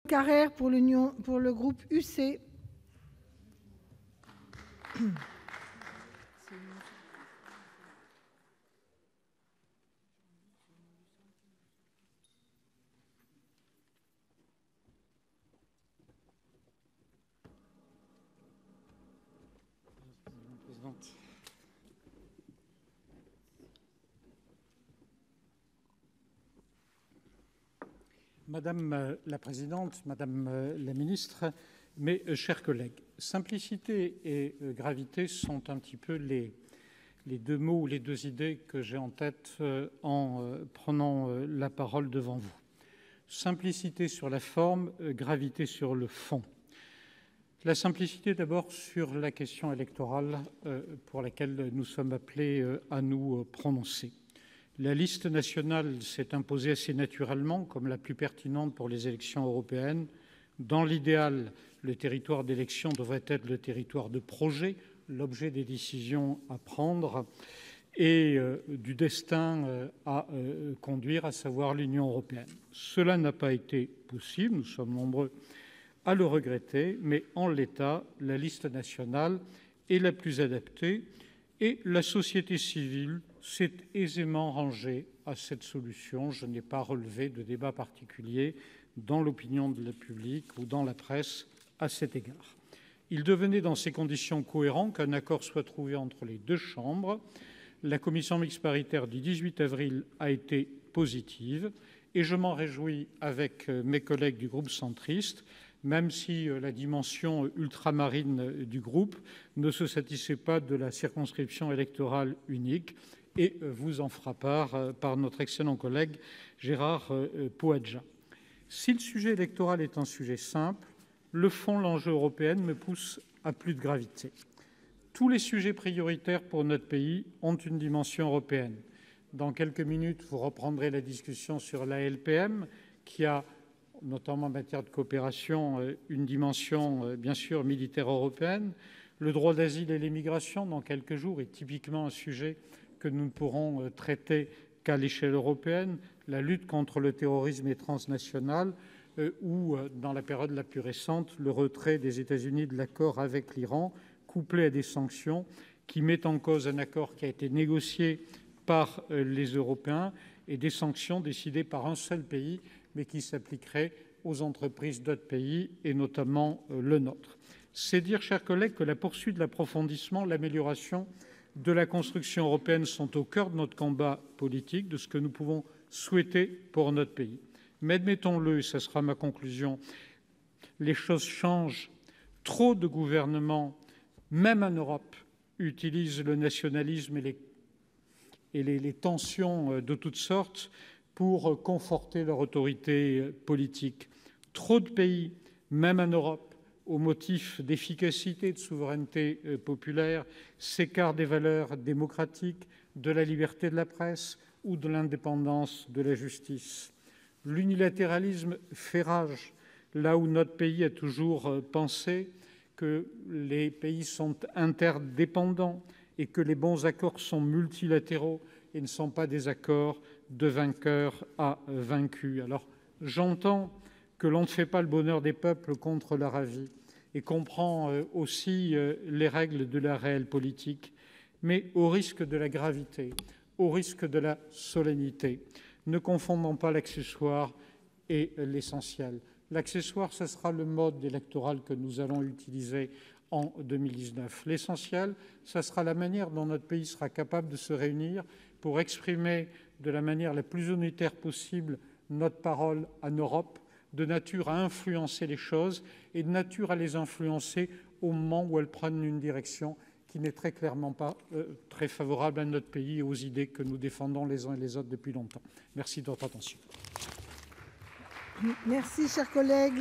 Carrère pour le groupe UC. Madame la Présidente, Madame la Ministre, mes chers collègues, simplicité et gravité sont un petit peu les deux mots ou les deux idées que j'ai en tête en prenant la parole devant vous. Simplicité sur la forme, gravité sur le fond. La simplicité d'abord sur la question électorale pour laquelle nous sommes appelés à nous prononcer. La liste nationale s'est imposée assez naturellement comme la plus pertinente pour les élections européennes. Dans l'idéal, le territoire d'élection devrait être le territoire de projet, l'objet des décisions à prendre et du destin à conduire, à savoir l'Union européenne. Cela n'a pas été possible, nous sommes nombreux à le regretter, mais en l'état, la liste nationale est la plus adaptée et la société civile s'est aisément rangée à cette solution. Je n'ai pas relevé de débat particulier dans l'opinion de la public ou dans la presse à cet égard. Il devenait dans ces conditions cohérent qu'un accord soit trouvé entre les deux chambres. La commission mixte paritaire du 18 avril a été positive et je m'en réjouis avec mes collègues du groupe centriste, même si la dimension ultramarine du groupe ne se satisfait pas de la circonscription électorale unique et vous en fera part par notre excellent collègue Gérard Poadja. Si le sujet électoral est un sujet simple, le fond, l'enjeu européen me pousse à plus de gravité. Tous les sujets prioritaires pour notre pays ont une dimension européenne. Dans quelques minutes, vous reprendrez la discussion sur la LPM, qui a, notamment en matière de coopération, une dimension, bien sûr, militaire européenne. Le droit d'asile et l'immigration, dans quelques jours, est typiquement un sujet que nous ne pourrons traiter qu'à l'échelle européenne. La lutte contre le terrorisme est transnationale ou, dans la période la plus récente, le retrait des États-Unis de l'accord avec l'Iran, couplé à des sanctions qui mettent en cause un accord qui a été négocié par les Européens et des sanctions décidées par un seul pays, mais qui s'appliqueraient aux entreprises d'autres pays, et notamment le nôtre. C'est dire, chers collègues, que la poursuite de l'approfondissement, l'amélioration de la construction européenne sont au cœur de notre combat politique, de ce que nous pouvons souhaiter pour notre pays. Mais admettons-le, et ce sera ma conclusion, les choses changent. Trop de gouvernements, même en Europe, utilisent le nationalisme et les tensions de toutes sortes pour conforter leur autorité politique. Trop de pays, même en Europe, au motif d'efficacité, de souveraineté populaire, s'écartent des valeurs démocratiques, de la liberté de la presse ou de l'indépendance de la justice. L'unilatéralisme fait rage, là où notre pays a toujours pensé que les pays sont interdépendants et que les bons accords sont multilatéraux et ne sont pas des accords de vainqueurs à vaincus. Alors, j'entends que l'on ne fait pas le bonheur des peuples contre leur avis et comprend aussi les règles de la réelle politique, mais au risque de la gravité, au risque de la solennité, ne confondons pas l'accessoire et l'essentiel. L'accessoire, ce sera le mode électoral que nous allons utiliser en 2019. L'essentiel, ce sera la manière dont notre pays sera capable de se réunir pour exprimer de la manière la plus unitaire possible notre parole en Europe, de nature à influencer les choses et de nature à les influencer au moment où elles prennent une direction qui n'est très clairement pas très favorable à notre pays et aux idées que nous défendons les uns et les autres depuis longtemps. Merci de votre attention. Merci, chers collègues.